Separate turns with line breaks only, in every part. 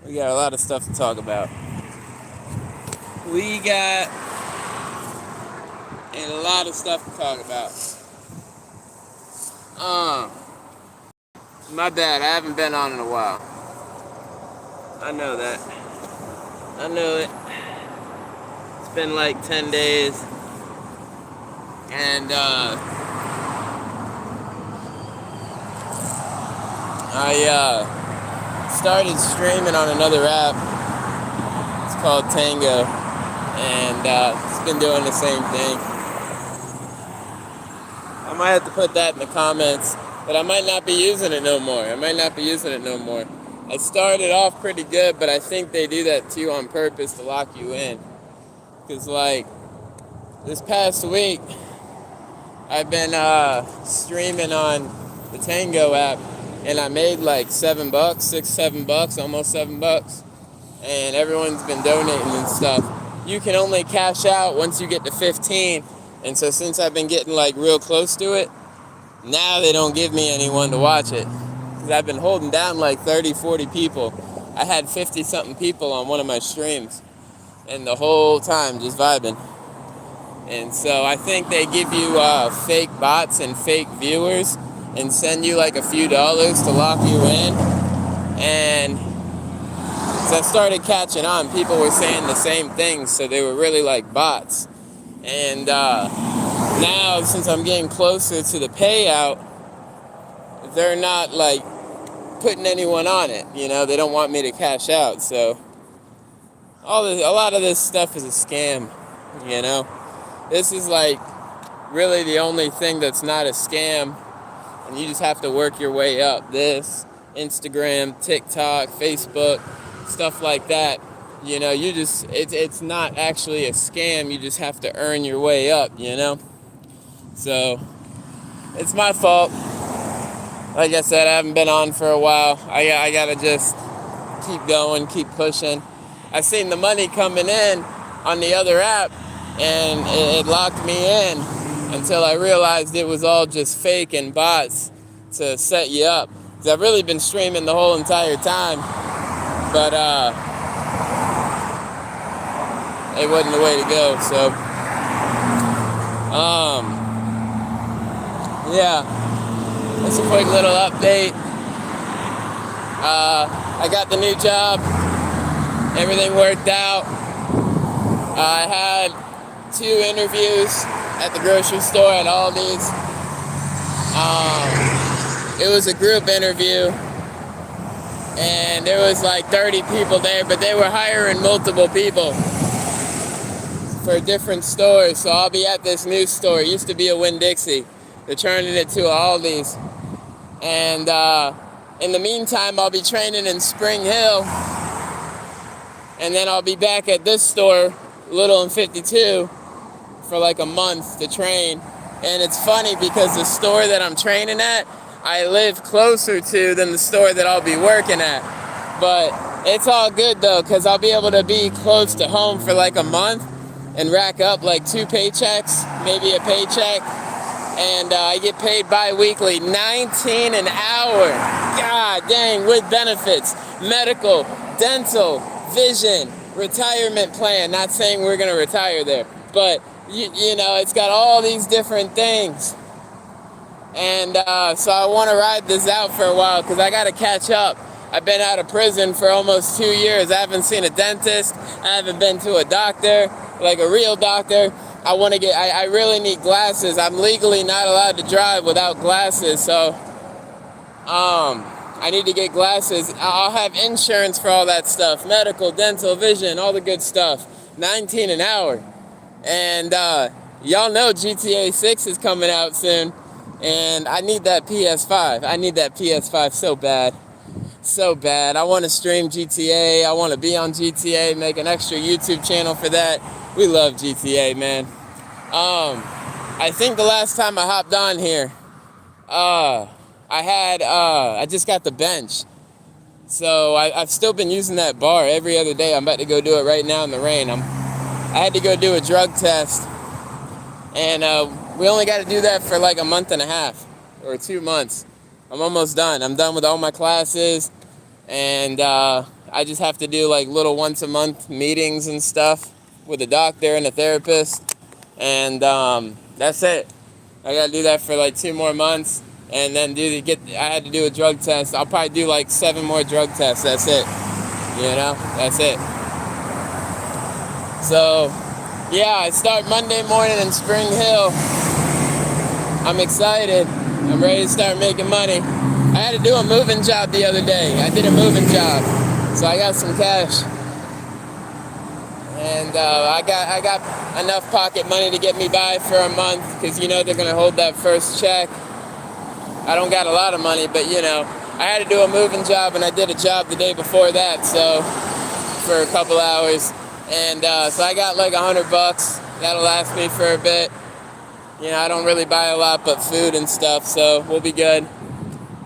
We got a lot of stuff to talk about. We got a lot of stuff to talk about. My bad, I haven't been on in a while. I know that. I know it. It's been like 10 days. And I started streaming on another app. It's called Tango. And it's been doing the same thing. I might have to put that in the comments, but I might not be using it no more. I started off pretty good, but I think they do that to you on purpose to lock you in. Because, like, this past week, I've been streaming on the Tango app, and I made like $7, $6, $7, almost $7. And everyone's been donating and stuff. You can only cash out once you get to 15. And so since I've been getting like real close to it, now they don't give me anyone to watch it. Because I've been holding down like 30, 40 people. I had 50 something people on one of my streams. And the whole time just vibing. And so I think they give you fake bots and fake viewers and send you like a few dollars to lock you in. And as I started catching on, people were saying the same things, so they were really like bots. And now, since I'm getting closer to the payout, they're not like putting anyone on it. You know, they don't want me to cash out. So a lot of this stuff is a scam. You know, this is like really the only thing that's not a scam, and you just have to work your way up. This, Instagram, TikTok, Facebook, stuff like that. You know, it's not actually a scam. You just have to earn your way up, you know? So, it's my fault. Like I said, I haven't been on for a while. I gotta just keep going, keep pushing. I seen the money coming in on the other app, and it locked me in until I realized it was all just fake and bots to set you up. 'Cause I've really been streaming the whole entire time, but it wasn't the way to go. So, yeah, that's a quick little update. I got the new job. Everything worked out. I had 2 interviews at the grocery store at Aldi's. It was a group interview, and there was like 30 people there, but they were hiring multiple people for different stores. So I'll be at this new store. It used to be a Winn-Dixie. They're turning it to a Aldi's. And in the meantime, I'll be training in Spring Hill. And then I'll be back at this store, Little and 52, for like a month to train. And it's funny because the store that I'm training at, I live closer to than the store that I'll be working at. But it's all good though, because I'll be able to be close to home for like a month and rack up like 2 paychecks, maybe a paycheck. And I get paid bi-weekly, $19 an hour. God dang, with benefits, medical, dental, vision, retirement plan. Not saying we're gonna retire there, but you know, it's got all these different things. And so I want to ride this out for a while because I got to catch up. I've been out of prison for almost 2 years. I haven't seen a dentist. I haven't been to a doctor, like a real doctor. I really need glasses. I'm legally not allowed to drive without glasses. So I need to get glasses. I'll have insurance for all that stuff. Medical, dental, vision, all the good stuff. $19 an hour. And y'all know GTA 6 is coming out soon. And I need that PS5. I need that PS5 so bad. So bad. I want to stream GTA. I want to be on GTA, make an extra YouTube channel for that. We love GTA, man. I think the last time I hopped on here, I just got the bench. So I've still been using that bar every other day. I'm about to go do it right now in the rain. I had to go do a drug test. And we only got to do that for like a month and a half or 2 months. I'm almost done. I'm done with all my classes. And I just have to do like little once a month meetings and stuff with a doctor and a therapist, and that's it. I gotta do that for like 2 more months, and then I had to do a drug test. I'll probably do like 7 more drug tests. That's it. That's it. So, yeah, I start Monday morning in Spring Hill. I'm excited. I'm ready to start making money. I had to do a moving job the other day. I did a moving job, so I got some cash, and I got enough pocket money to get me by for a month, because they're gonna hold that first check. I don't got a lot of money, but I had to do a moving job, and I did a job the day before that, so for a couple hours, and so I got like $100. That'll last me for a bit. I don't really buy a lot but food and stuff, so we'll be good.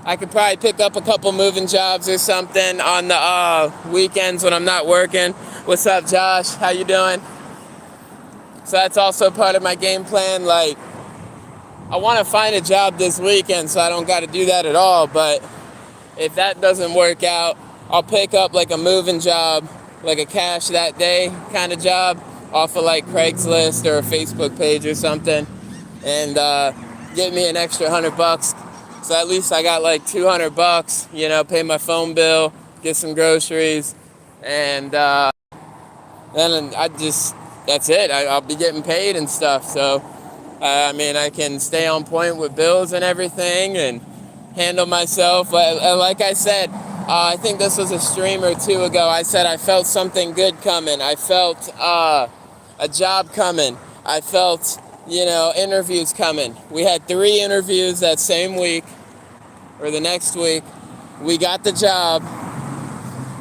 I could probably pick up a couple moving jobs or something on the weekends when I'm not working. What's up, Josh? How you doing? So that's also part of my game plan. Like, I want to find a job this weekend so I don't got to do that at all. But if that doesn't work out, I'll pick up like a moving job, like a cash that day kind of job off of like Craigslist or a Facebook page or something, and get me an extra $100. So at least I got like $200, pay my phone bill, get some groceries, and then that's it. I'll be getting paid and stuff. So, I can stay on point with bills and everything and handle myself. Like I said, I think this was a stream or 2 ago. I said I felt something good coming. I felt a job coming. I felt interviews coming. We had 3 interviews that same week or the next week. We got the job,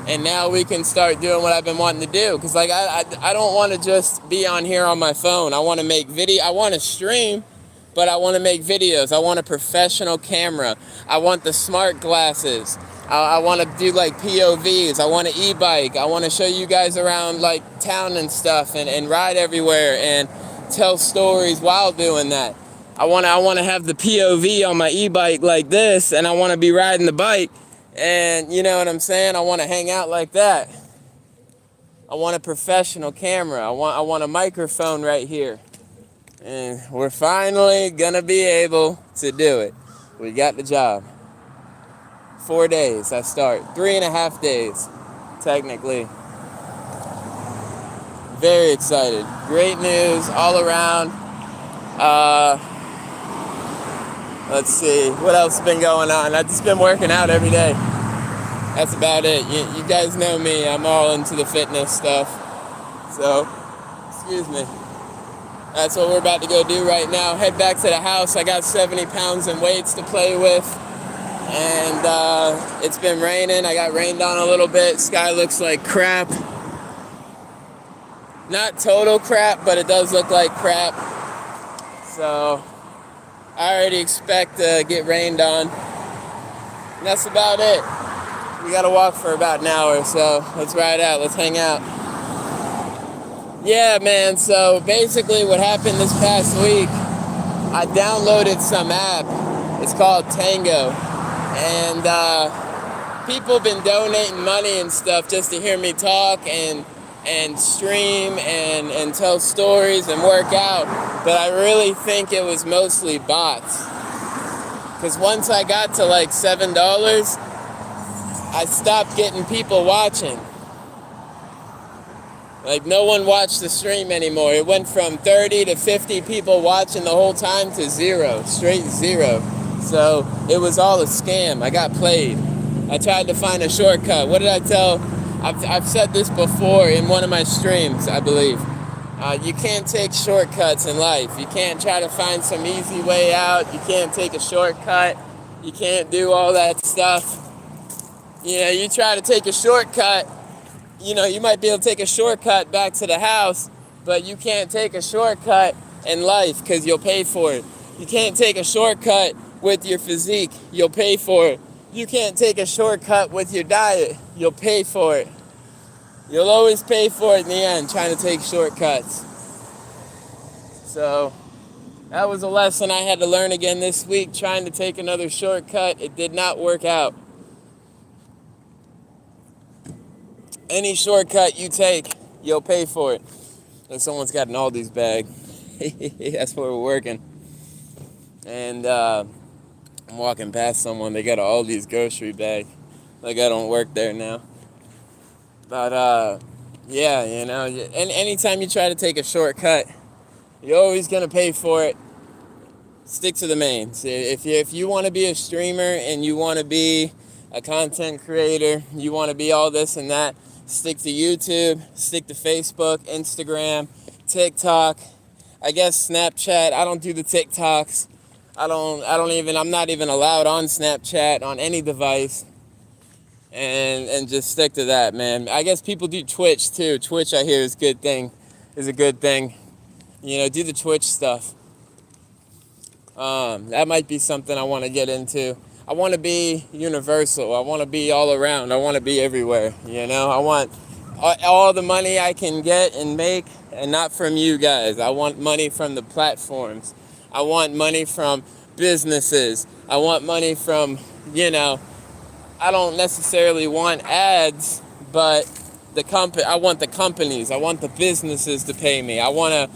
and now we can start doing what I've been wanting to do. Because like I don't want to just be on here on my phone. I want to make video. I want to stream, but I want to make videos. I want a professional camera. I want the smart glasses. I want to do like POVs. I want an e-bike. I want to show you guys around like town and stuff, and ride everywhere and tell stories while doing that. I want to have the POV on my e-bike like this, and I want to be riding the bike, and you know what I'm saying? I want to hang out like that. I want a professional camera. I want a microphone right here. And we're finally gonna be able to do it. We got the job. 4 days I start. 3.5 days, technically. Very excited. Great news all around. Let's see, what else has been going on? I've just been working out every day. That's about it. You guys know me. I'm all into the fitness stuff. So, excuse me. That's what we're about to go do right now. Head back to the house. I got 70 pounds in weights to play with. And it's been raining. I got rained on a little bit. Sky looks like crap. Not total crap, but it does look like crap. So I already expect to get rained on. And that's about it. We gotta walk for about an hour, so let's ride out. Let's hang out. Yeah, man, so basically what happened this past week, I downloaded some app. It's called Tango. And people been donating money and stuff just to hear me talk and stream and tell stories and work out. But I really think it was mostly bots. Because once I got to like $7, I stopped getting people watching. Like, no one watched the stream anymore. It went from 30 to 50 people watching the whole time to 0, straight 0. So it was all a scam. I got played. I tried to find a shortcut. What did I tell? I've said this before in one of my streams, I believe. You can't take shortcuts in life. You can't try to find some easy way out. You can't take a shortcut. You can't do all that stuff. You try to take a shortcut, you might be able to take a shortcut back to the house, but you can't take a shortcut in life because you'll pay for it. You can't take a shortcut with your physique. You'll pay for it. You can't take a shortcut with your diet. You'll pay for it. You'll always pay for it in the end, trying to take shortcuts. So that was a lesson I had to learn again this week, trying to take another shortcut. It did not work out. Any shortcut you take, you'll pay for it. And someone's got an Aldi's bag. That's where we're working. And I'm walking past someone. They got an Aldi's grocery bag. Like I don't work there now. But yeah, and anytime you try to take a shortcut, you're always gonna pay for it. Stick to the mains. If you want to be a streamer and you want to be a content creator, you want to be all this and that, stick to YouTube, stick to Facebook, Instagram, TikTok. I guess Snapchat. I don't do the TikToks. I'm not even allowed on Snapchat on any device. And just stick to that, man. I guess people do Twitch too. Twitch, I hear, is a good thing. Do the Twitch stuff. That might be something I want to get into. I want to be universal. I want to be all around. I want to be everywhere. I want all the money I can get and make, and not from you guys. I want money from the platforms. I want money from businesses. I want money from, I don't necessarily want ads, but I want the companies. I want the businesses to pay me. I want to,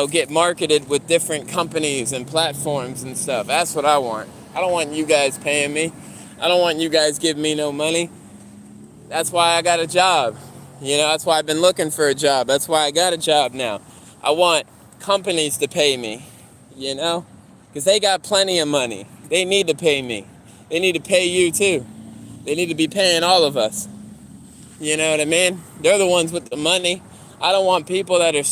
get marketed with different companies and platforms and stuff. That's what I want. I don't want you guys paying me. I don't want you guys giving me no money. That's why I got a job. That's why I've been looking for a job. That's why I got a job now. I want companies to pay me, because they got plenty of money. They need to pay me. They need to pay you too. They need to be paying all of us. You know what I mean? They're the ones with the money. I don't want people that are,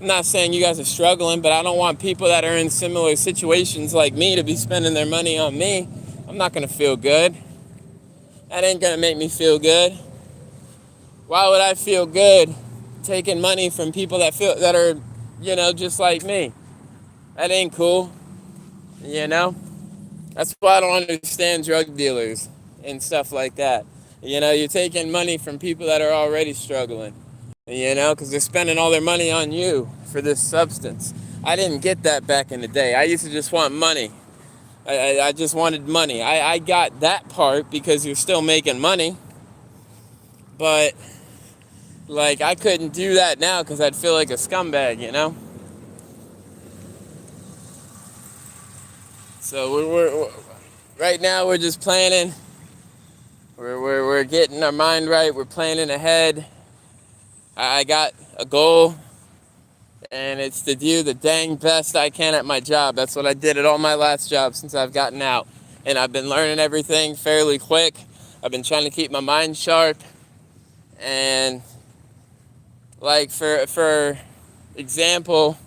I'm not saying you guys are struggling, but I don't want people that are in similar situations like me to be spending their money on me. I'm not going to feel good. That ain't going to make me feel good. Why would I feel good taking money from people that are, just like me? That ain't cool. That's why I don't understand drug dealers and stuff like that. You're taking money from people that are already struggling, because they're spending all their money on you for this substance. I didn't get that back in the day. I used to just want money. I just wanted money. I got that part because you're still making money, but I couldn't do that now because I'd feel like a scumbag, So we're right now we're just planning. We're getting our mind right. We're planning ahead. I got a goal, and it's to do the dang best I can at my job. That's what I did at all my last jobs since I've gotten out. And I've been learning everything fairly quick. I've been trying to keep my mind sharp. And for example,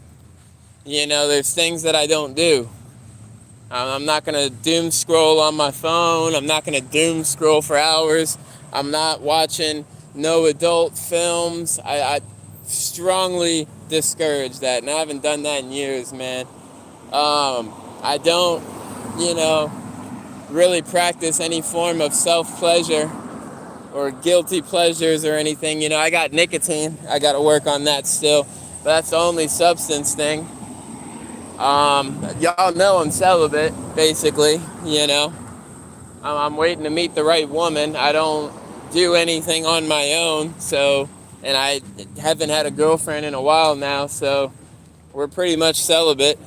there's things that I don't do. I'm not going to doom scroll on my phone. I'm not going to doom scroll for hours. I'm not watching no adult films. I strongly discourage that, and I haven't done that in years, man. I don't, really practice any form of self-pleasure or guilty pleasures or anything. I got nicotine. I got to work on that still. But that's the only substance thing. Y'all know I'm celibate, basically, I'm waiting to meet the right woman. I don't do anything on my own, and I haven't had a girlfriend in a while now, so we're pretty much celibate.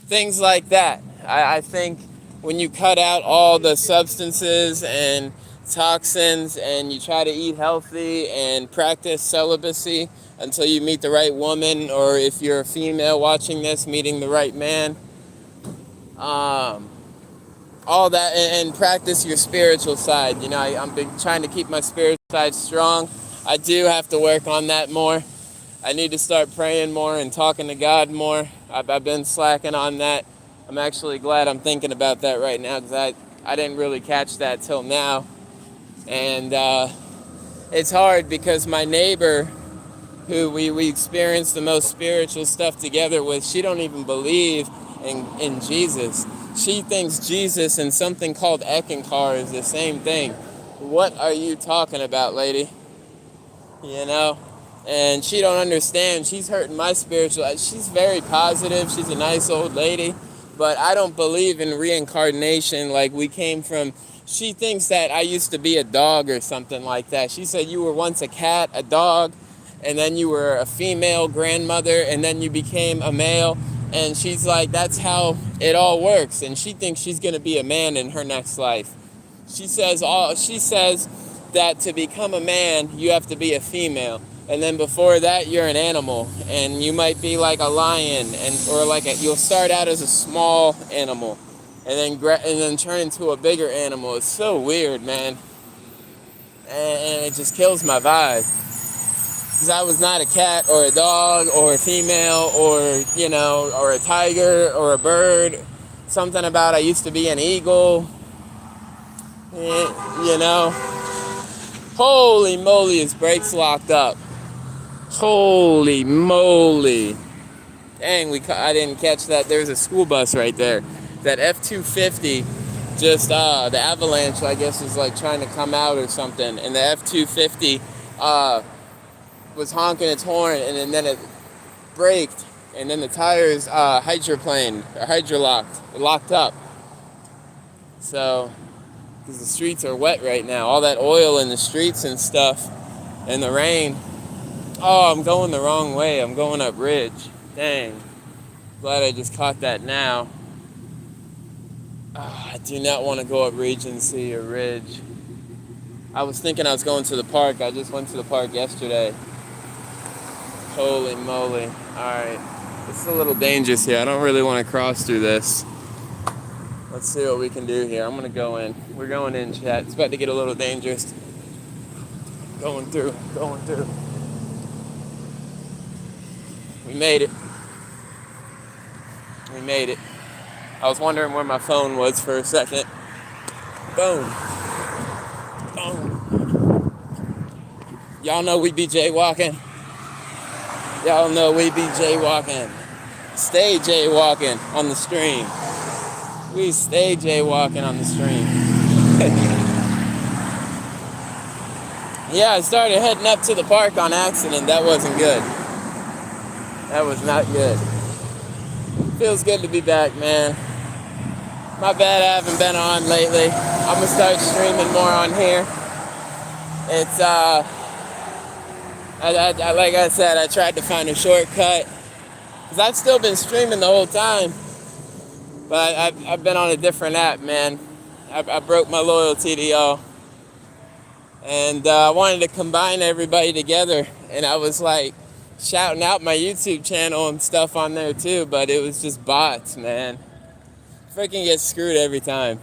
Things like that. I think when you cut out all the substances and toxins and you try to eat healthy and practice celibacy until you meet the right woman, or if you're a female watching this, meeting the right man, all that, and practice your spiritual side. I've been trying to keep my spiritual side strong. I do have to work on that more. I need to start praying more and talking to God more. I've been slacking on that. I'm actually glad I'm thinking about that right now, because I didn't really catch that till now. And it's hard because my neighbor, who we experienced the most spiritual stuff together with, she don't even believe in Jesus. She thinks Jesus and something called Eckankar is the same thing. What are you talking about, lady? And she don't understand. She's hurting my spiritual. She's very positive. She's a nice old lady. But I don't believe in reincarnation, like we came from she thinks that I used to be a dog or something like that. She said you were once a cat, a dog, and then you were a female grandmother, and then you became a male. And she's like, that's how it all works. And she thinks she's gonna be a man in her next life. She says that to become a man, you have to be a female. And then before that, you're an animal, and you might be like a lion, you'll start out as a small animal, and then turn into a bigger animal. It's so weird, man, and it just kills my vibe. Because I was not a cat or a dog or a female or a tiger or a bird. Something about I used to be an eagle. You know. Holy moly, his brakes locked up. Holy moly. Dang, I didn't catch that. There's a school bus right there. That F-250, the avalanche, I guess, was like trying to come out or something. And the F-250 was honking its horn, and then it braked. And then the tires locked up. So, because the streets are wet right now. All that oil in the streets and stuff, and the rain. Oh, I'm going the wrong way. I'm going up ridge. Dang. Glad I just caught that now. I do not want to go up Regency or Ridge. I was thinking I was going to the park. I just went to the park yesterday. Holy moly. Alright. It's a little dangerous here. I don't really want to cross through this. Let's see what we can do here. I'm going to go in. We're going in, chat. It's about to get a little dangerous. Going through. We made it. I was wondering where my phone was for a second. Boom. Y'all know we be jaywalking. Stay jaywalking on the stream. We stay jaywalking on the stream. Yeah, I started heading up to the park on accident. That wasn't good. That was not good. Feels good to be back, man. My bad I haven't been on lately. I'm gonna start streaming more on here. It's like I said, I tried to find a shortcut, because I've still been streaming the whole time, but I've been on a different app, man. I broke my loyalty to y'all, and I wanted to combine everybody together, and I was like shouting out my YouTube channel and stuff on there too, but it was just bots, man. Freaking get screwed every time,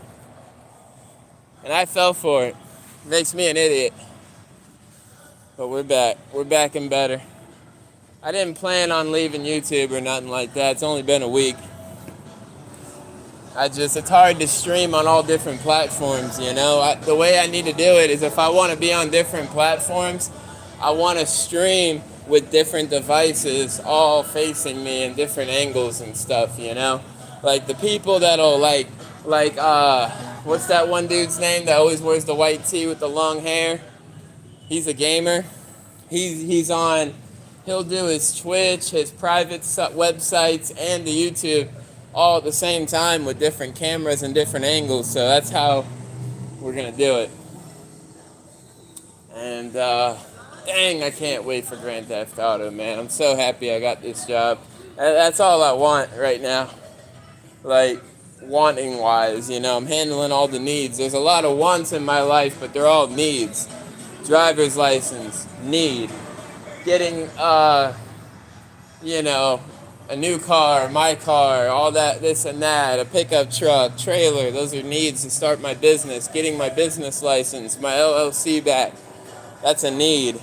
and I fell for it. Makes me an idiot. But we're back and better. I didn't plan on leaving YouTube or nothing like that. It's only been a week. It's hard to stream on all different platforms, you know. The way I need to do it is, if I want to be on different platforms, I want to stream with different devices all facing me in different angles and stuff, you know. Like the people that'll what's that one dude's name that always wears the white tee with the long hair? He's a gamer. He'll do his Twitch, his private websites, and the YouTube all at the same time with different cameras and different angles. So that's how we're going to do it. And dang, I can't wait for Grand Theft Auto, man. I'm so happy I got this job. That's all I want right now. Like, wanting wise, you know, I'm handling all the needs. There's a lot of wants in my life, but they're all needs. Driver's license, need. Getting, a new car, my car, all that, this and that, a pickup truck, trailer. Those are needs to start my business. Getting my business license, my LLC back. That's a need.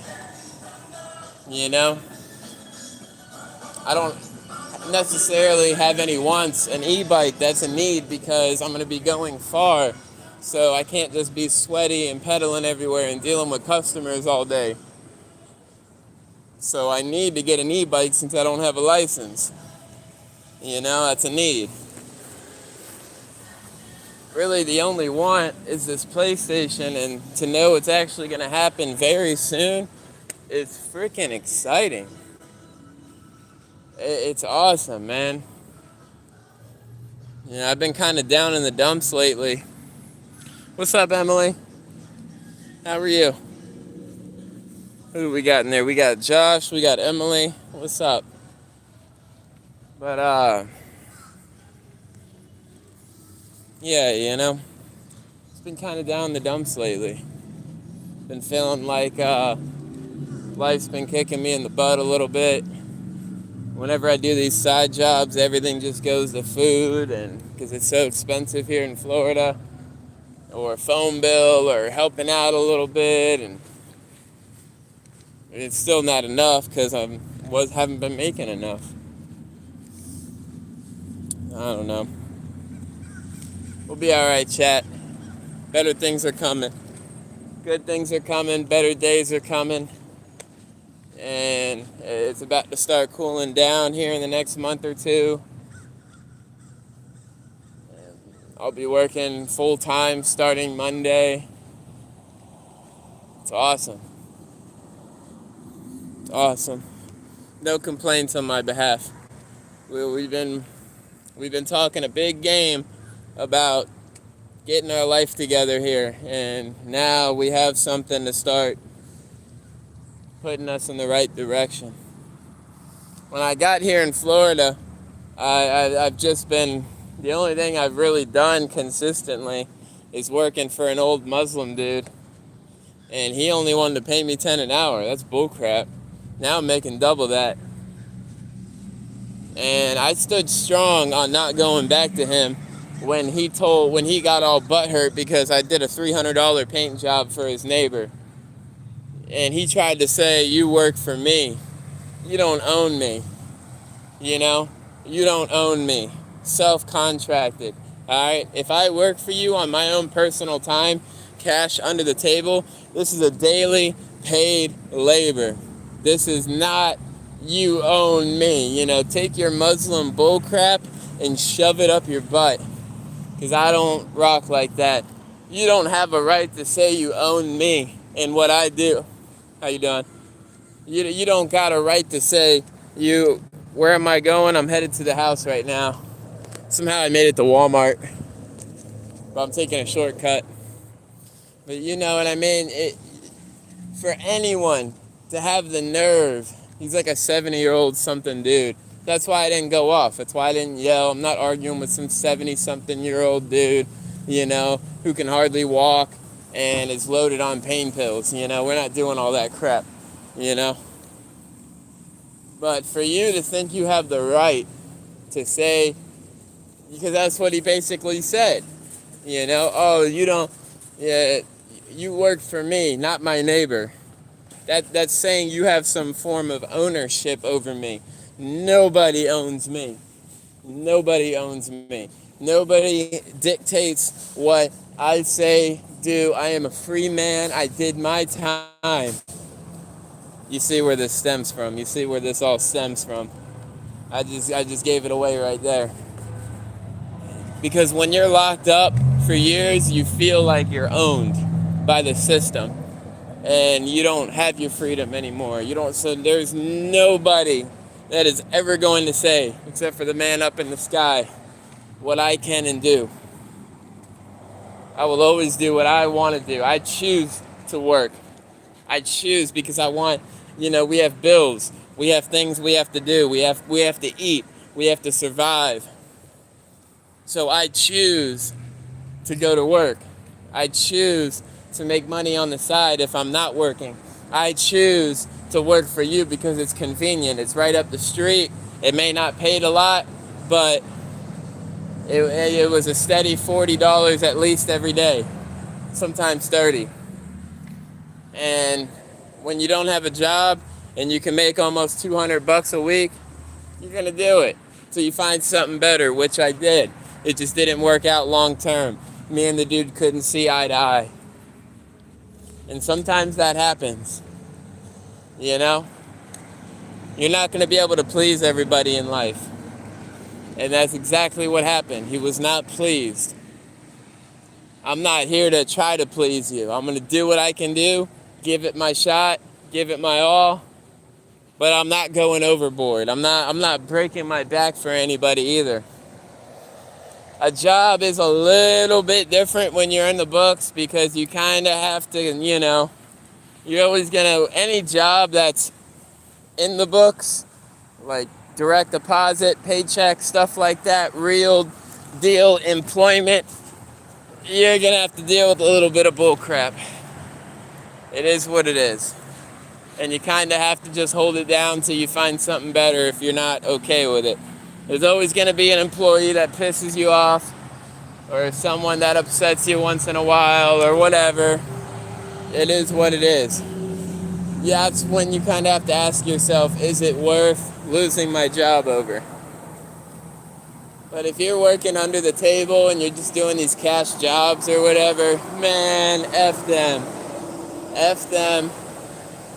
You know? I don't necessarily have any wants. An e-bike, that's a need, because I'm going to be going far. So I can't just be sweaty and pedaling everywhere and dealing with customers all day. So I need to get an e-bike since I don't have a license. You know, that's a need. Really, the only want is this PlayStation, and to know it's actually going to happen very soon is freaking exciting. It's awesome, man. You know, I've been kind of down in the dumps lately. What's up, Emily? How are you? Who do we got in there? We got Josh, we got Emily. What's up? But, yeah, it's been kind of down the dumps lately. Been feeling like, life's been kicking me in the butt a little bit. Whenever I do these side jobs, everything just goes to food, and because it's so expensive here in Florida, or phone bill, or helping out a little bit, and it's still not enough because haven't been making enough. I don't know. We'll be all right, chat. Better things are coming. Good things are coming. Better days are coming. And it's about to start cooling down here in the next month or two. I'll be working full time starting Monday. It's awesome. It's awesome. No complaints on my behalf. We've been talking a big game about getting our life together here, and now we have something to start putting us in the right direction. When I got here in Florida, I've just been, the only thing I've really done consistently is working for an old Muslim dude, and he only wanted to pay me 10 an hour. That's bullcrap. Now I'm making double that. And I stood strong on not going back to him when he got all butthurt because I did a $300 paint job for his neighbor. And he tried to say, you work for me. You don't own me. You don't own me. Self-contracted. All right? If I work for you on my own personal time, cash under the table, this is a daily paid labor. This is not you own me. Take your Muslim bullcrap and shove it up your butt. Because I don't rock like that. You don't have a right to say you own me and what I do. How you doing? You don't got a right to say where am I going? I'm headed to the house right now. Somehow I made it to Walmart. But I'm taking a shortcut. But you know what I mean? For anyone to have the nerve, he's like a 70-year-old something dude. That's why I didn't go off. That's why I didn't yell. I'm not arguing with some 70-something-year-old dude, who can hardly walk and is loaded on pain pills. We're not doing all that crap, But for you to think you have the right to say, because that's what he basically said, oh, you work for me, not my neighbor. That's saying you have some form of ownership over me. Nobody owns me. Nobody owns me. Nobody dictates what I say, do. I am a free man. I did my time. You see where this stems from. You see where this all stems from. I just gave it away right there. Because when you're locked up for years, you feel like you're owned by the system. And you don't have your freedom anymore. So there's nobody that is ever going to say, except for the man up in the sky, what I can and do. I will always do what I want to do. I choose to work. I choose because I want, we have bills. We have things we have to do. We have to eat. We have to survive. So I choose to go to work. I choose to make money on the side if I'm not working. I choose to work for you because it's convenient. It's right up the street. It may not pay a lot, but it was a steady $40 at least every day, sometimes 30. And when you don't have a job and you can make almost $200 a week, you're gonna do it till you find something better, which I did. It just didn't work out long term. Me and the dude couldn't see eye to eye. And sometimes that happens. You're not going to be able to please everybody in life. And that's exactly what happened. He was not pleased. I'm not here to try to please you. I'm going to do what I can do, give it my shot, give it my all. But I'm not going overboard. I'm not breaking my back for anybody either. A job is a little bit different when you're in the books because you kind of have to, you're always going to, any job that's in the books, like direct deposit, paycheck, stuff like that, real deal employment, you're going to have to deal with a little bit of bull crap. It is what it is. And you kind of have to just hold it down till you find something better if you're not okay with it. There's always going to be an employee that pisses you off, or someone that upsets you once in a while, or whatever. It is what it is. Yeah, that's when you kind of have to ask yourself, is it worth losing my job over? But if you're working under the table and you're just doing these cash jobs or whatever, man, F them. F them.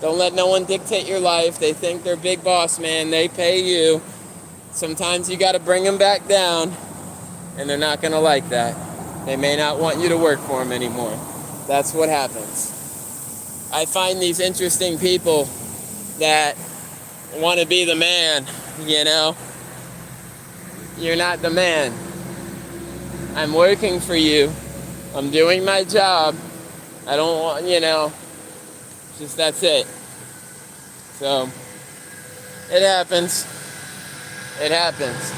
Don't let no one dictate your life. They think they're big boss, man. They pay you. Sometimes you got to bring them back down, and they're not going to like that. They may not want you to work for them anymore. That's what happens. I find these interesting people that want to be the man, You're not the man. I'm working for you. I'm doing my job. I don't want, just that's it. So, it happens. It happens.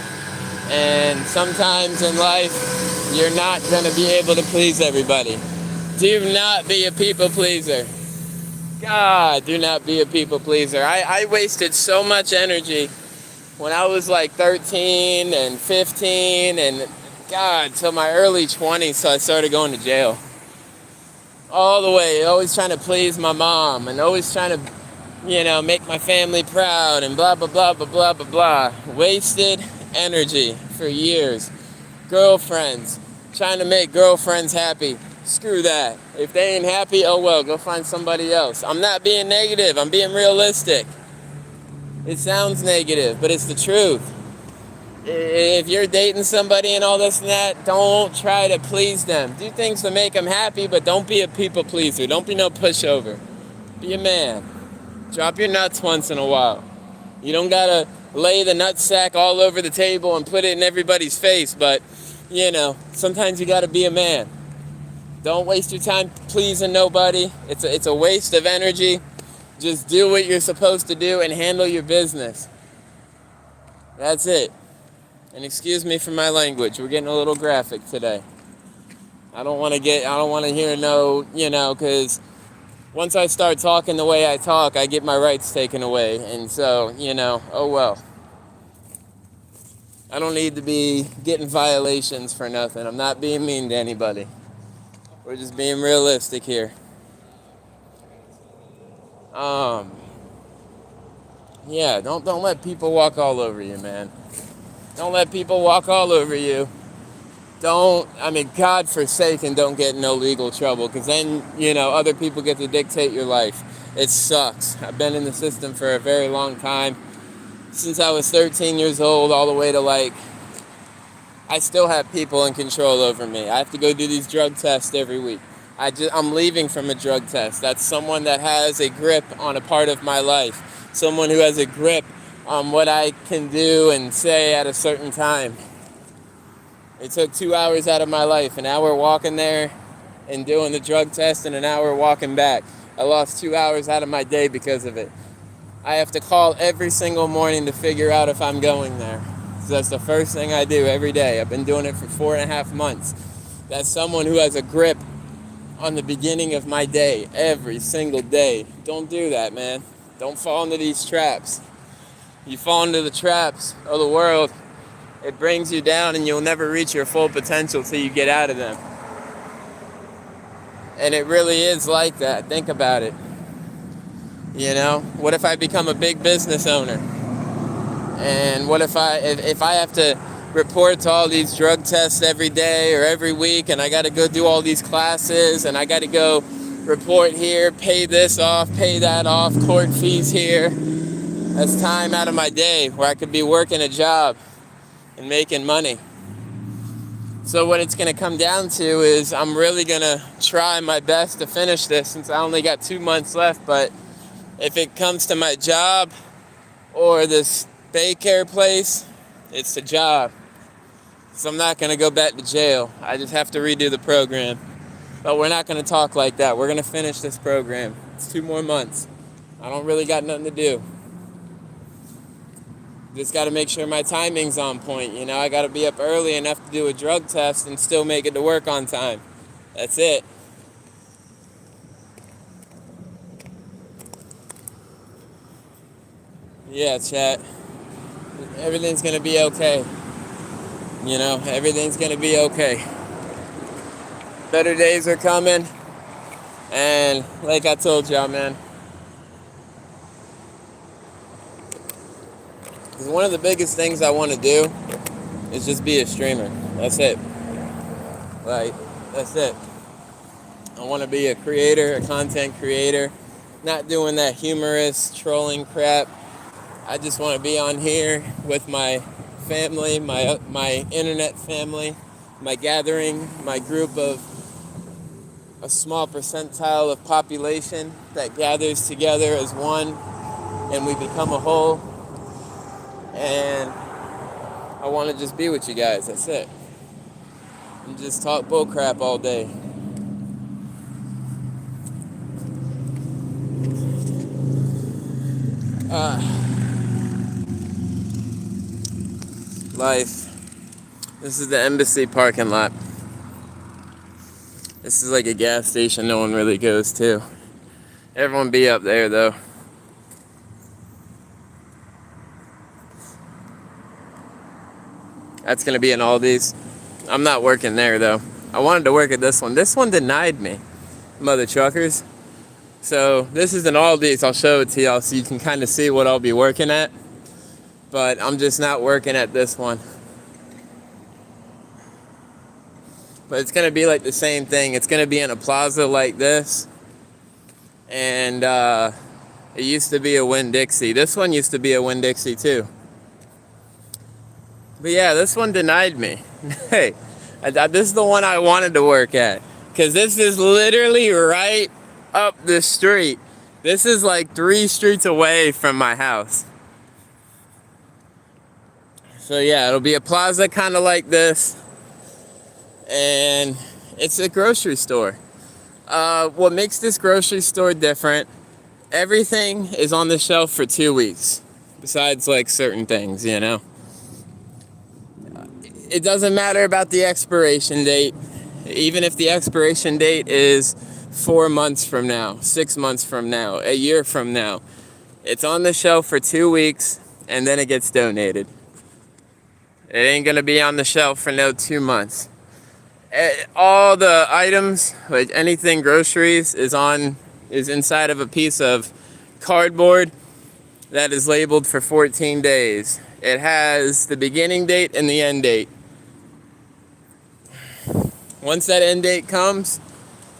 And sometimes in life, you're not going to be able to please everybody. Do not be a people pleaser. God, do not be a people pleaser. I wasted so much energy when I was like 13 and 15 and, God, till my early 20s, so I started going to jail. All the way, always trying to please my mom and always trying to, make my family proud and blah, blah, blah, blah, blah, blah, blah. Wasted energy for years. Girlfriends, trying to make girlfriends happy. Screw that. If they ain't happy, oh well, go find somebody else. I'm not being negative, I'm being realistic. It sounds negative, but it's the truth. If you're dating somebody and all this and that, don't try to please them. Do things to make them happy, but don't be a people pleaser. Don't be no pushover. Be a man. Drop your nuts once in a while. You don't gotta lay the nutsack all over the table and put it in everybody's face, but, sometimes you gotta be a man. Don't waste your time pleasing nobody. It's a waste of energy. Just do what you're supposed to do and handle your business. That's it. And excuse me for my language. We're getting a little graphic today. I don't want to hear because once I start talking the way I talk, I get my rights taken away. And so, oh well. I don't need to be getting violations for nothing. I'm not being mean to anybody. We're just being realistic here. Yeah, don't let people walk all over you, man. Don't let people walk all over you. God forsaken, don't get in no legal trouble, because then, other people get to dictate your life. It sucks. I've been in the system for a very long time. Since I was 13 years old, all the way to I still have people in control over me. I have to go do these drug tests every week. I'm leaving from a drug test. That's someone that has a grip on a part of my life. Someone who has a grip on what I can do and say at a certain time. It took 2 hours out of my life, an hour walking there and doing the drug test and an hour walking back. I lost 2 hours out of my day because of it. I have to call every single morning to figure out if I'm going there. So that's the first thing I do every day. I've been doing it for 4.5 months. That's someone who has a grip on the beginning of my day, every single day. Don't do that, man. Don't fall into these traps. You fall into the traps of the world, it brings you down and you'll never reach your full potential till you get out of them. And it really is like that. Think about it. What if I become a big business owner? And what if I have to report to all these drug tests every day or every week, and I got to go do all these classes, and I got to go report here, pay this off, pay that off, court fees here. That's time out of my day where I could be working a job and making money. So what it's going to come down to is I'm really going to try my best to finish this, since I only got 2 months left. But if it comes to my job or this daycare place, it's the job. So I'm not going to go back to jail. I just have to redo the program. But we're not going to talk like that. We're going to finish this program. It's 2 more months. I don't really got nothing to do. Just got to make sure my timing's on point. You know, I got to be up early enough to do a drug test and still make it to work on time. That's it. Yeah, chat. Everything's going to be okay. You know, everything's going to be okay. Better days are coming. And like I told y'all, man, one of the biggest things I want to do is just be a streamer. That's it. Like, that's it. I want to be a creator, a content creator, not doing that humorous trolling crap. I just want to be on here with my family, my internet family, my gathering, my group of a small percentile of population that gathers together as one, and we become a whole. And I want to just be with you guys. That's it. And just talk bullcrap all day. Life. This is the embassy parking lot. This is like a gas station no one really goes to. Everyone be up there though. That's gonna be in Aldi's. I'm not working there though. I wanted to work at this one. This one denied me, mother truckers. So this is an Aldi's. I'll show it to y'all so you can kind of see what I'll be working at. But I'm just not working at this one. But it's gonna be like the same thing. It's gonna be in a plaza like this. And it used to be a Winn-Dixie. This one used to be a Winn-Dixie too. But yeah, this one denied me. Hey, this is the one I wanted to work at. Because this is literally right up the street. This is like 3 streets away from my house. So yeah, it'll be a plaza kind of like this. And it's a grocery store. What makes this grocery store different, everything is on the shelf for 2 weeks. Besides like certain things, you know. It doesn't matter about the expiration date. Even if the expiration date is 4 months from now, 6 months from now, a year from now. It's on the shelf for 2 weeks and then it gets donated. It ain't gonna be on the shelf for no 2 months. All the items, like anything groceries, is inside of a piece of cardboard that is labeled for 14 days. It has the beginning date and the end date. Once that end date comes,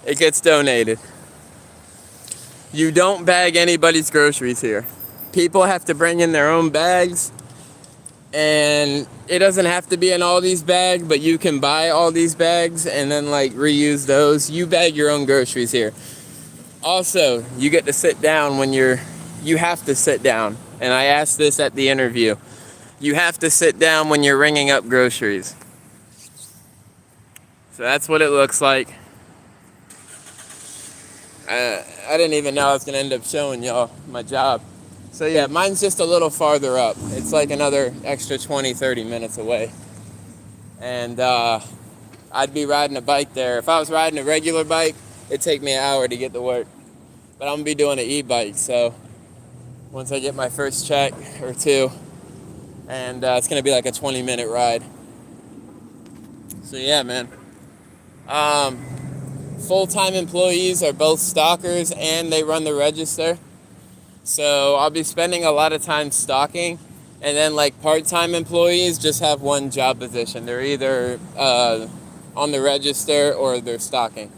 it gets donated. You don't bag anybody's groceries here. People have to bring in their own bags, and it doesn't have to be in all these bags, but you can buy all these bags and then like reuse those. You bag your own groceries here. Also, you get to sit down when you have to sit down. And I asked this at the interview. You have to sit down when you're ringing up groceries. So that's what it looks like. I didn't even know I was gonna end up showing y'all my job. So yeah, mine's just a little farther up. It's like another extra 20-30 minutes away. And I'd be riding a bike there. If I was riding a regular bike, it'd take me an hour to get to work. But I'm gonna be doing an e-bike, so once I get my first check or two, and it's gonna be like a 20-minute ride. So yeah, man. Full-time employees are both stockers and they run the register. So I'll be spending a lot of time stocking, and then like part-time employees just have one job position. They're either on the register or they're stocking.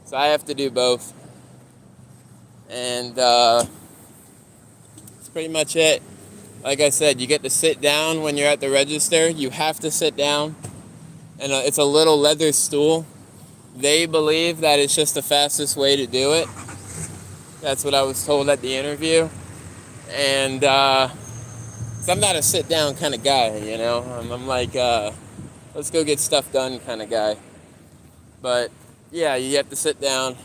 So I have to do both. And that's pretty much it. Like I said, you get to sit down when you're at the register. You have to sit down. And it's a little leather stool. They believe that it's just the fastest way to do it. That's what I was told at the interview. And 'cause I'm not a sit-down kind of guy, you know. I'm like, let's go get stuff done kind of guy. But yeah, you have to sit down,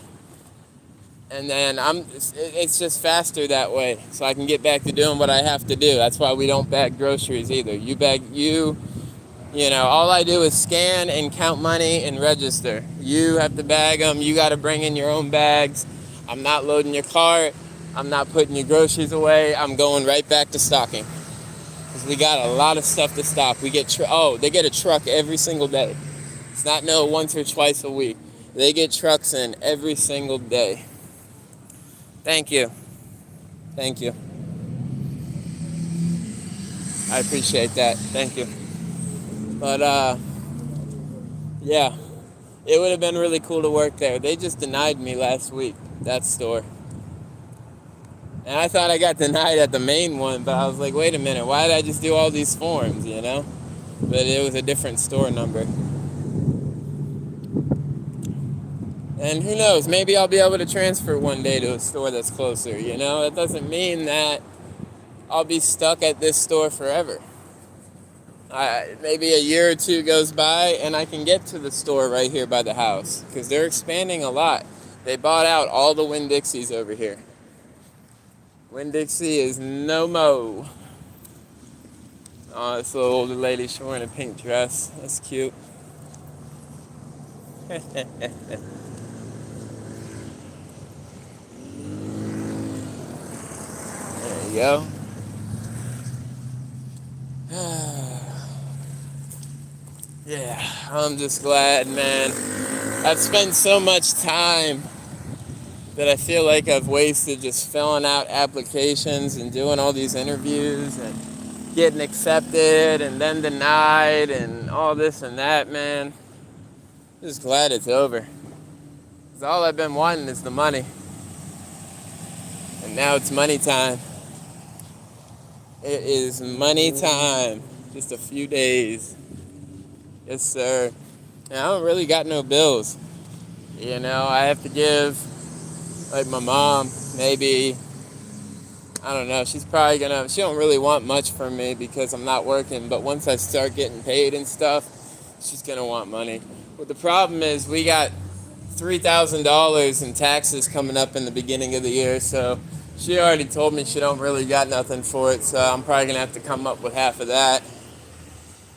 and then it's just faster that way, so I can get back to doing what I have to do. That's why we don't bag groceries either. You know, all I do is scan and count money and register. You have to bag them. You got to bring in your own bags. I'm not loading your cart. I'm not putting your groceries away. I'm going right back to stocking. Because we got a lot of stuff to stock. We get, they get a truck every single day. It's not once or twice a week. They get trucks in every single day. Thank you. Thank you. I appreciate that. Thank you. But, yeah. It would have been really cool to work there. They just denied me last week, that store. And I thought I got denied at the main one, but I was like, wait a minute, why did I just do all these forms, you know? But it was a different store number. And who knows, maybe I'll be able to transfer one day to a store that's closer, you know? That doesn't mean that I'll be stuck at this store forever. Maybe a year or two goes by and I can get to the store right here by the house, because they're expanding a lot. They bought out all the Winn-Dixies over here. Winn-Dixie is no mo. Oh, this little older lady, she's wearing a pink dress. That's cute. There you go. Yeah, I'm just glad, man. I've spent so much time that I feel like I've wasted just filling out applications and doing all these interviews and getting accepted and then denied and all this and that, man. Just glad it's over. 'Cause all I've been wanting is the money. And now it's money time. It is money time. Just a few days. Yes, sir. And I don't really got no bills. You know, I have to give, like, my mom, maybe, I don't know, she don't really want much from me because I'm not working, but once I start getting paid and stuff, she's gonna want money. But the problem is we got $3,000 in taxes coming up in the beginning of the year, so she already told me she don't really got nothing for it, so I'm probably gonna have to come up with half of that.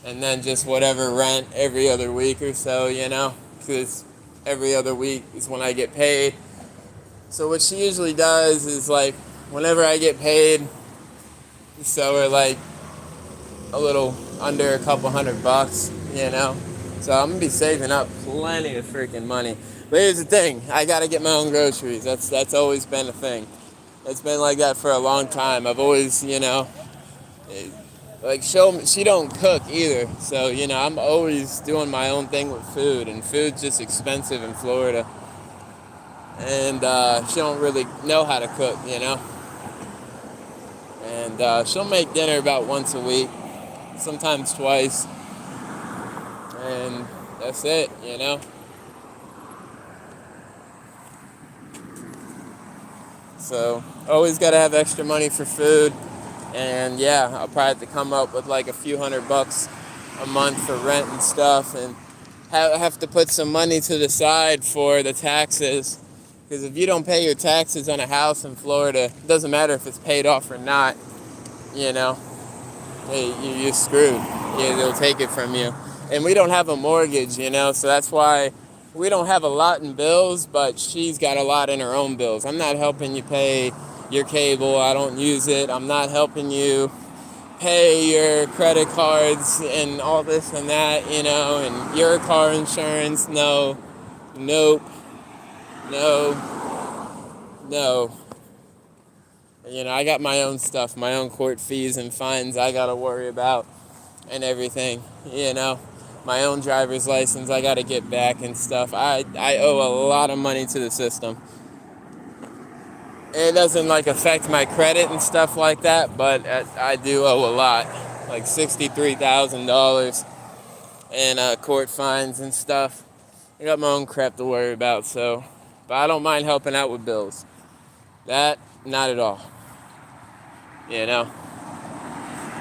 And then just whatever rent every other week or so, you know, because every other week is when I get paid. So what she usually does is, like, whenever I get paid, so we're like a little under a couple $100, you know. So I'm gonna be saving up plenty of freaking money. But here's the thing, I gotta get my own groceries. That's always been a thing. It's been like that for a long time. I've always, you know, like, she don't cook either, so, you know, I'm always doing my own thing with food, and food's just expensive in Florida, and she don't really know how to cook, you know, and she'll make dinner about once a week, sometimes twice, and that's it, you know. So always got to have extra money for food. And yeah, I'll probably have to come up with like a few $100 a month for rent and stuff, and have to put some money to the side for the taxes. Because if you don't pay your taxes on a house in Florida, it doesn't matter if it's paid off or not, you know, you're screwed. Yeah, they'll take it from you. And we don't have a mortgage, you know, so that's why we don't have a lot in bills, but she's got a lot in her own bills. I'm not helping you pay your cable, I don't use it. I'm not helping you pay your credit cards and all this and that, you know, and your car insurance. No, nope, no. You know, I got my own stuff, my own court fees and fines I gotta worry about and everything, you know. My own driver's license I gotta get back and stuff. I owe a lot of money to the system. It doesn't, like, affect my credit and stuff like that, but I do owe a lot, like $63,000 in court fines and stuff. I got my own crap to worry about, so, but I don't mind helping out with bills. That, not at all. You know,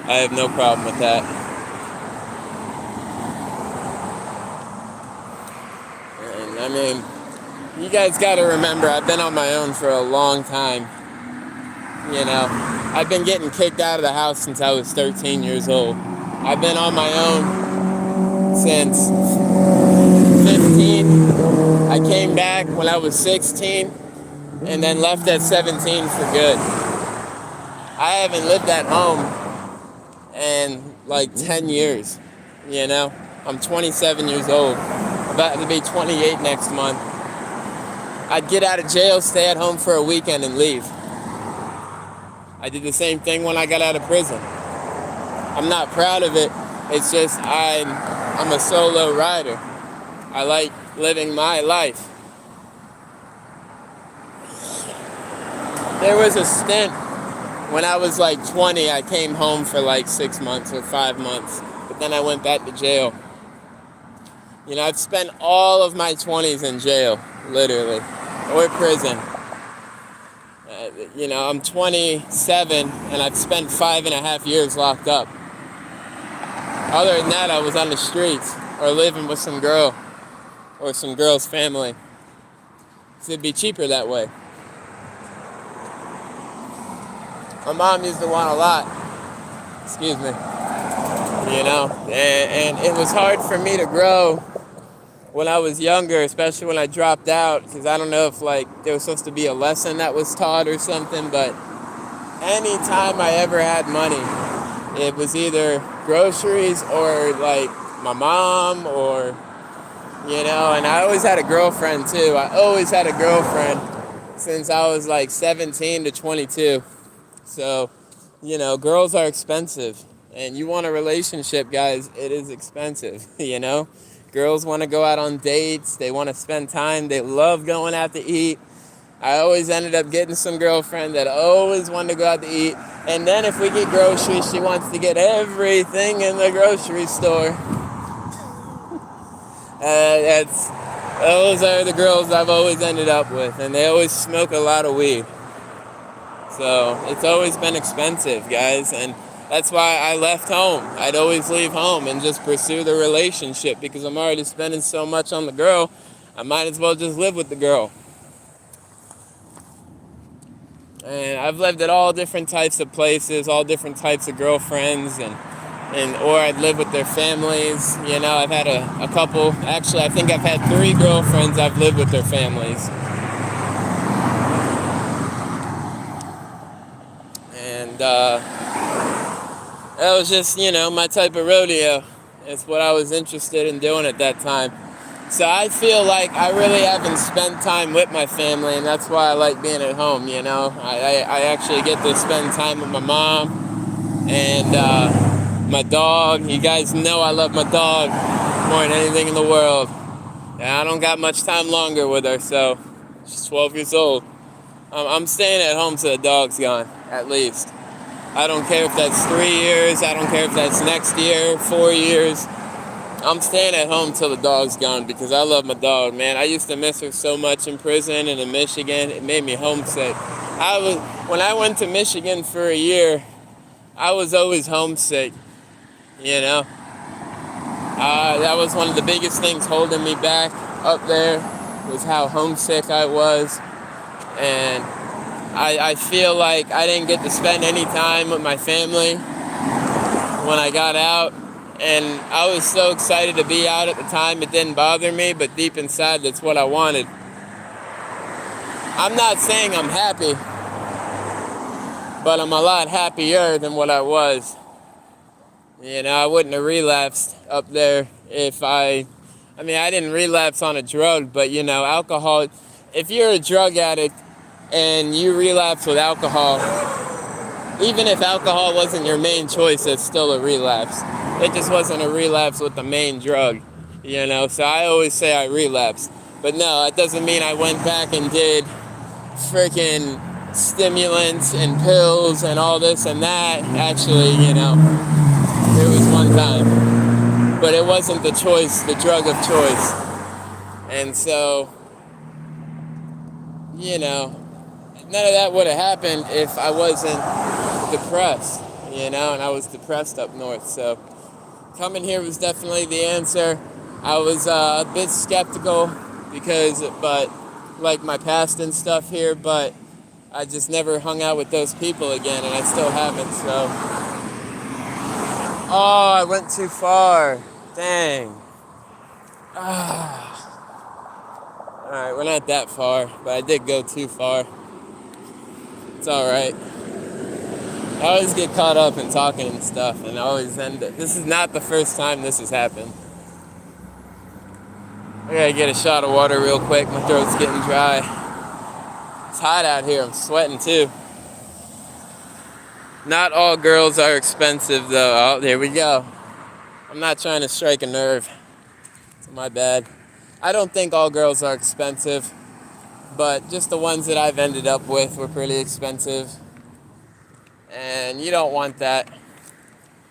I have no problem with that. I mean, you guys got to remember, I've been on my own for a long time. You know, I've been getting kicked out of the house since I was 13 years old. I've been on my own since 15. I came back when I was 16 and then left at 17 for good. I haven't lived at home in like 10 years, you know? I'm 27 years old, about to be 28 next month. I'd get out of jail, stay at home for a weekend and leave. I did the same thing when I got out of prison. I'm not proud of it. It's just I'm a solo rider. I like living my life. There was a stint when I was like 20, I came home for like 6 months or 5 months, but then I went back to jail. You know, I've spent all of my 20s in jail, literally, or prison. You know, I'm 27 and I've spent 5.5 years locked up. Other than that, I was on the streets or living with some girl or some girl's family. So it'd be cheaper that way. My mom used to want a lot. Excuse me. You know, and it was hard for me to grow when I was younger, especially when I dropped out, because I don't know if like there was supposed to be a lesson that was taught or something, but anytime I ever had money, it was either groceries or like my mom or, you know, and I always had a girlfriend too. I always had a girlfriend since I was like 17 to 22. So, you know, girls are expensive. And you want a relationship, guys, it is expensive, you know? Girls want to go out on dates. They want to spend time. They love going out to eat. I always ended up getting some girlfriend that always wanted to go out to eat. And then if we get groceries, she wants to get everything in the grocery store. Those are the girls I've always ended up with. And they always smoke a lot of weed. So it's always been expensive, guys. And that's why I left home. I'd always leave home and just pursue the relationship because I'm already spending so much on the girl. I might as well just live with the girl. And I've lived at all different types of places, all different types of girlfriends, or I'd live with their families. You know, I've had a couple. Actually, I think I've had 3 girlfriends I've lived with their families. And that was just, you know, my type of rodeo. It's what I was interested in doing at that time. So I feel like I really haven't spent time with my family, and that's why I like being at home, you know. I actually get to spend time with my mom and my dog. You guys know I love my dog more than anything in the world. And I don't got much time longer with her, so she's 12 years old. I'm staying at home till the dog's gone, at least. I don't care if that's 3 years. I don't care if that's next year, 4 years. I'm staying at home till the dog's gone because I love my dog, man. I used to miss her so much in prison and in Michigan. It made me homesick. When I went to Michigan for a year, I was always homesick, you know. That was one of the biggest things holding me back up there was how homesick I was. And I feel like I didn't get to spend any time with my family when I got out. And I was so excited to be out at the time, it didn't bother me, but deep inside, that's what I wanted. I'm not saying I'm happy, but I'm a lot happier than what I was. You know, I wouldn't have relapsed up there if I didn't relapse on a drug, but, you know, alcohol, if you're a drug addict and you relapse with alcohol, even if alcohol wasn't your main choice, it's still a relapse. It just wasn't a relapse with the main drug, you know, so I always say I relapsed. But no, it doesn't mean I went back and did freaking stimulants and pills and all this and that. Actually, you know, it was one time. But it wasn't the choice, the drug of choice. And so, you know, none of that would have happened if I wasn't depressed, you know, and I was depressed up north, so coming here was definitely the answer. I was a bit skeptical but like my past and stuff here, but I just never hung out with those people again, and I still haven't, so. Oh, I went too far. Dang. Ah. Alright, we're not that far, but I did go too far. It's alright. I always get caught up in talking and stuff, and I always end it. This is not the first time this has happened. I gotta get a shot of water real quick. My throat's getting dry. It's hot out here. I'm sweating too. Not all girls are expensive, though. Oh, there we go. I'm not trying to strike a nerve. It's my bad. I don't think all girls are expensive, but just the ones that I've ended up with were pretty expensive. And you don't want that.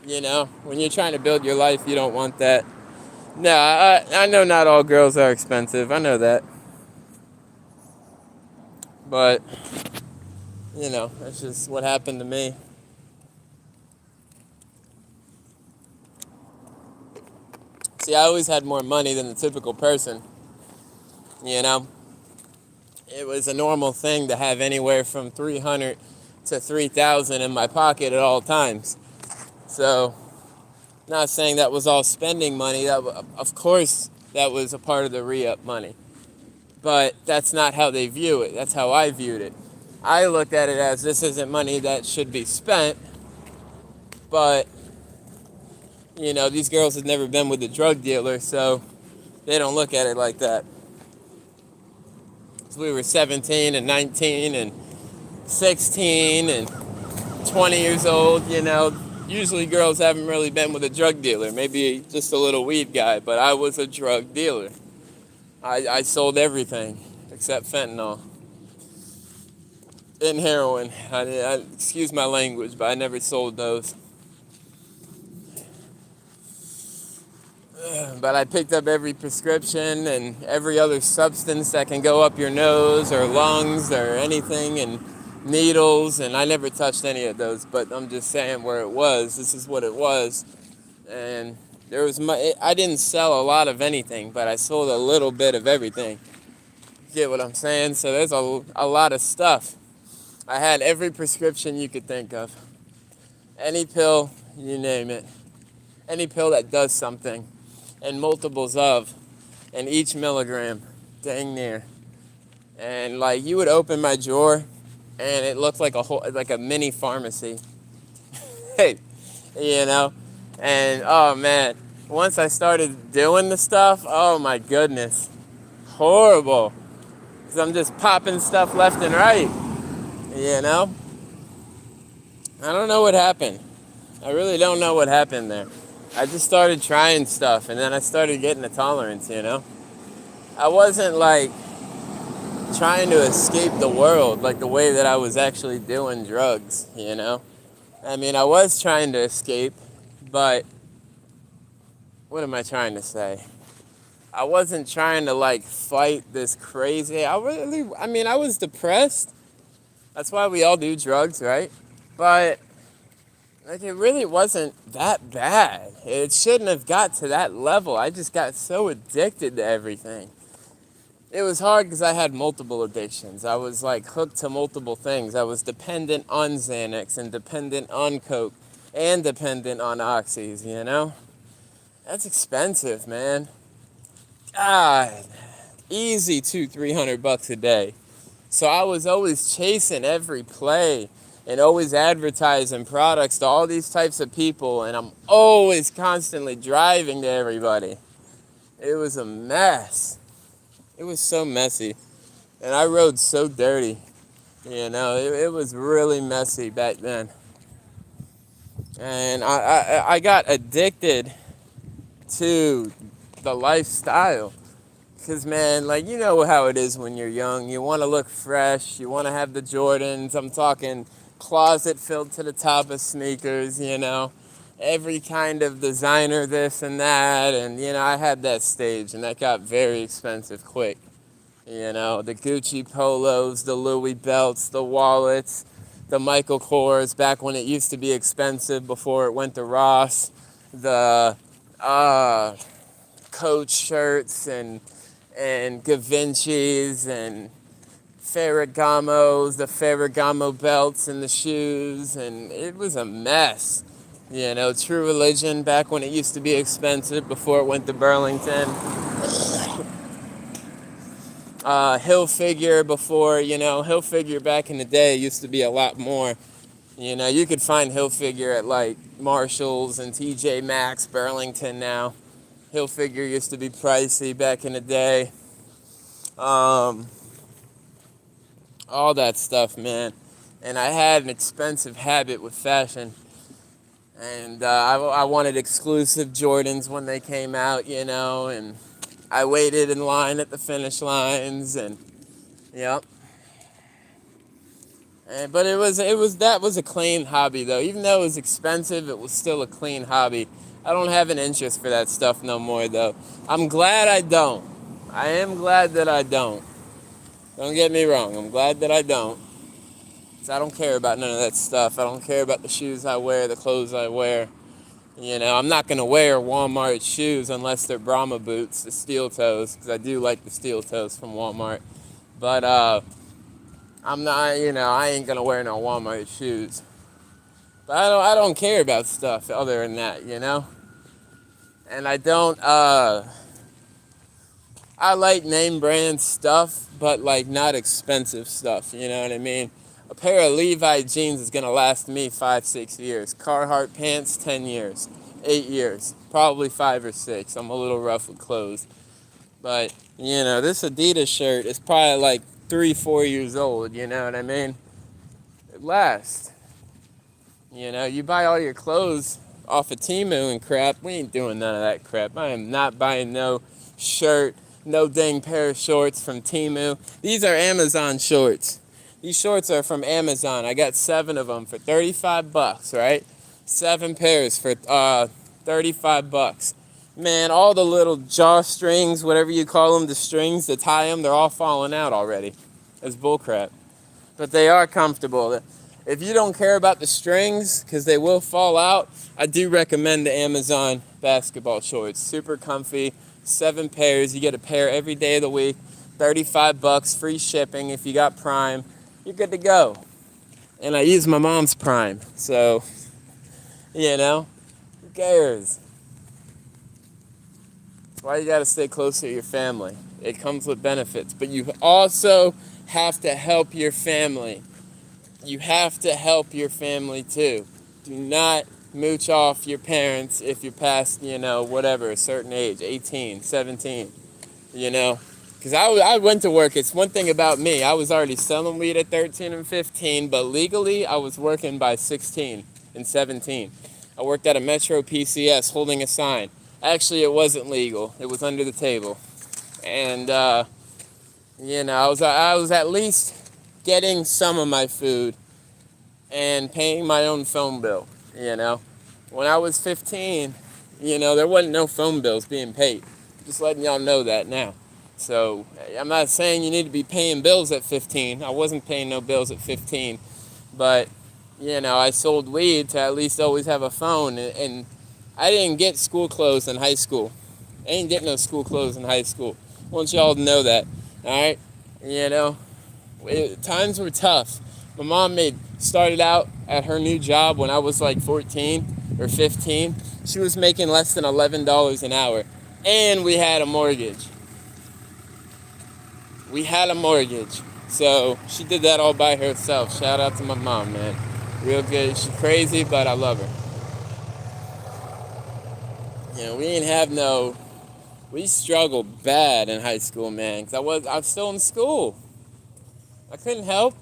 You know, when you're trying to build your life, you don't want that. No, I know not all girls are expensive. I know that. But, you know, that's just what happened to me. See, I always had more money than the typical person. You know, it was a normal thing to have anywhere from 300 to 3,000 in my pocket at all times. So, not saying that was all spending money. That, of course, that was a part of the re-up money. But that's not how they view it. That's how I viewed it. I looked at it as this isn't money that should be spent, but, you know, these girls have never been with a drug dealer, so they don't look at it like that. So we were 17 and 19 and 16 and 20 years old, you know. Usually girls haven't really been with a drug dealer, maybe just a little weed guy, but I was a drug dealer. I sold everything except fentanyl and heroin. Excuse my language, but I never sold those. But I picked up every prescription and every other substance that can go up your nose or lungs or anything, and needles, and I never touched any of those, but I'm just saying where it was. This is what it was. And there was I didn't sell a lot of anything, but I sold a little bit of everything. Get what I'm saying? So there's a lot of stuff. I had every prescription you could think of. Any pill, you name it. Any pill that does something. And multiples of. And each milligram. Dang near. And like you would open my drawer and it looked like a mini pharmacy. Hey, you know? And oh man, once I started doing the stuff, oh my goodness. Horrible. Because I'm just popping stuff left and right. You know? I don't know what happened. I really don't know what happened there. I just started trying stuff and then I started getting a tolerance, you know? I wasn't like trying to escape the world like the way that I was actually doing drugs, you know? I mean, I was trying to escape, but what am I trying to say? I wasn't trying to like fight this crazy. I was depressed. That's why we all do drugs, right? But like it really wasn't that bad. It shouldn't have got to that level. I just got so addicted to everything. It was hard because I had multiple addictions. I was like hooked to multiple things. I was dependent on Xanax and dependent on Coke and dependent on Oxys, you know? That's expensive, man. God, easy $200-300 a day. So I was always chasing every play and always advertising products to all these types of people, and I'm always constantly driving to everybody. It was a mess. It was so messy. And I rode so dirty. You know, it was really messy back then. And I got addicted to the lifestyle. Because, man, like, you know how it is when you're young. You want to look fresh. You want to have the Jordans. I'm talking closet filled to the top of sneakers, you know. Every kind of designer, this and that. And, you know, I had that stage, and that got very expensive quick. You know, the Gucci polos, the Louis belts, the wallets, the Michael Kors, back when it used to be expensive before it went to Ross. The Coach shirts and and Givenchy's and Ferragamos, the Ferragamo belts and the shoes, and it was a mess. You know, True Religion back when it used to be expensive before it went to Burlington. Hilfiger before, Hilfiger back in the day used to be a lot more. You know, you could find Hilfiger at like Marshall's and TJ Maxx, Burlington now. Hilfiger used to be pricey back in the day. All that stuff, man. And I had an expensive habit with fashion. And I wanted exclusive Jordans when they came out, and I waited in line at the finish lines, and yep. But that was a clean hobby though. Even though it was expensive, it was still a clean hobby. I don't have an interest for that stuff no more though. I'm glad I don't. I am glad that I don't. Don't get me wrong. I'm glad that I don't. 'Cause I don't care about none of that stuff. I don't care about the shoes I wear, the clothes I wear. I'm not going to wear Walmart shoes unless they're Brahma boots, the steel toes, because I do like the steel toes from Walmart. But I'm not, I ain't going to wear no Walmart shoes. But I don't care about stuff other than that, And I don't, I like name brand stuff, but like not expensive stuff, you know what I mean? A pair of Levi jeans is going to last me 5-6 years. Carhartt pants, 10 years. 8 years. Probably 5 or 6. I'm a little rough with clothes. But, this Adidas shirt is probably like 3-4 years old, you know what I mean? It lasts. You buy all your clothes off of Temu and crap. We ain't doing none of that crap. I am not buying no shirt, no dang pair of shorts from Temu. These are Amazon shorts. These shorts are from Amazon. I got 7 of them for $35, right? 7 pairs for $35. Man, all the little jawstrings, whatever you call them, the strings that tie them, they're all falling out already. It's bullcrap. But they are comfortable. If you don't care about the strings, because they will fall out, I do recommend the Amazon basketball shorts. Super comfy, 7 pairs. You get a pair every day of the week. $35, free shipping if you got Prime. You're good to go. And I use my mom's Prime, so, who cares? That's why you gotta stay close to your family. It comes with benefits, but you also have to help your family. You have to help your family too. Do not mooch off your parents if you're past, whatever, a certain age, 18, 17, Because I went to work. It's one thing about me. I was already selling weed at 13 and 15, but legally I was working by 16 and 17. I worked at a Metro PCS holding a sign. Actually, it wasn't legal. It was under the table. And, I was at least getting some of my food and paying my own phone bill, When I was 15, there wasn't no phone bills being paid. Just letting y'all know that now. So I'm not saying you need to be paying bills at 15. I wasn't paying no bills at 15. But, I sold weed to at least always have a phone. And I didn't get school clothes in high school. I didn't get no school clothes in high school. I want y'all to know that. All right? Times were tough. My mom started out at her new job when I was like 14 or 15. She was making less than $11 an hour. And we had a mortgage. So she did that all by herself. Shout out to my mom, man. Real good. She's crazy, but I love her. We struggled bad in high school, man. Because I was still in school. I couldn't help.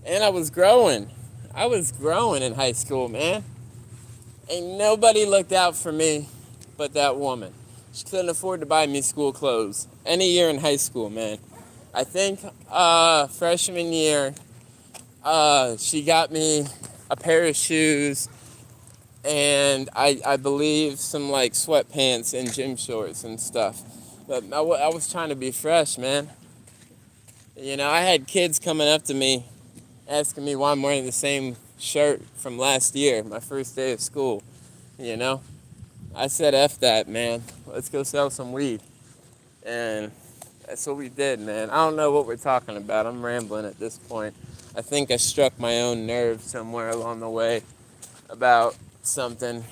And I was growing. I was growing in high school, man. Ain't nobody looked out for me but that woman. She couldn't afford to buy me school clothes. Any year in high school, man. I think freshman year, she got me a pair of shoes and I believe some like sweatpants and gym shorts and stuff. But I was trying to be fresh, man. I had kids coming up to me asking me why I'm wearing the same shirt from last year, my first day of school. I said, F that, man. Let's go sell some weed. And That's what we did, man. I don't know what we're talking about. I'm rambling at this point. I think I struck my own nerve somewhere along the way about something.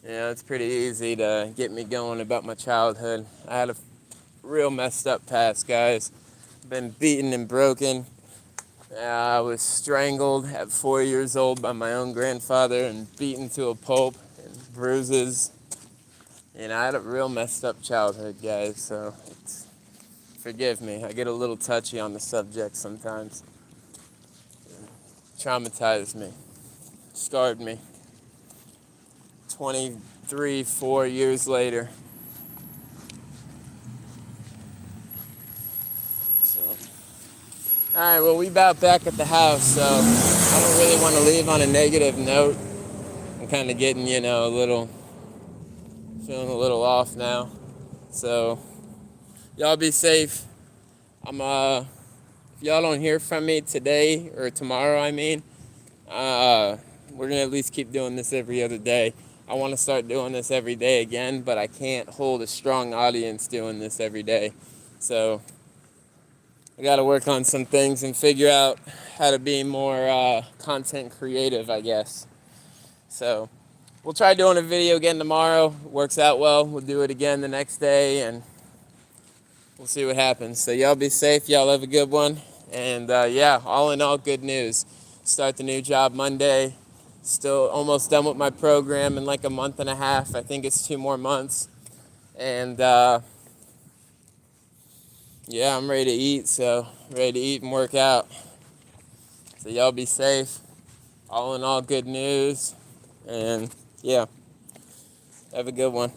You know, it's pretty easy to get me going about my childhood. I had a real messed up past, guys. Been beaten and broken. I was strangled at 4 years old by my own grandfather and beaten to a pulp and bruises. You know, I had a real messed up childhood, guys, so forgive me. I get a little touchy on the subject sometimes. Traumatized me, scarred me. 23, 4 years later. So, all right, well, we about back at the house, so I don't really want to leave on a negative note. I'm kind of getting, feeling a little off now. So, y'all be safe. If y'all don't hear from me today or tomorrow, we're gonna at least keep doing this every other day. I want to start doing this every day again, but I can't hold a strong audience doing this every day. So I got to work on some things and figure out how to be more content creative, I guess. So we'll try doing a video again tomorrow. Works out well, we'll do it again the next day, and we'll see what happens. So y'all be safe. Y'all have a good one. And yeah, all in all, good news. Start the new job Monday. Still almost done with my program in like a month and a half. I think it's 2 more months. And yeah, I'm ready to eat. So ready to eat and work out. So y'all be safe. All in all, good news. And yeah, have a good one.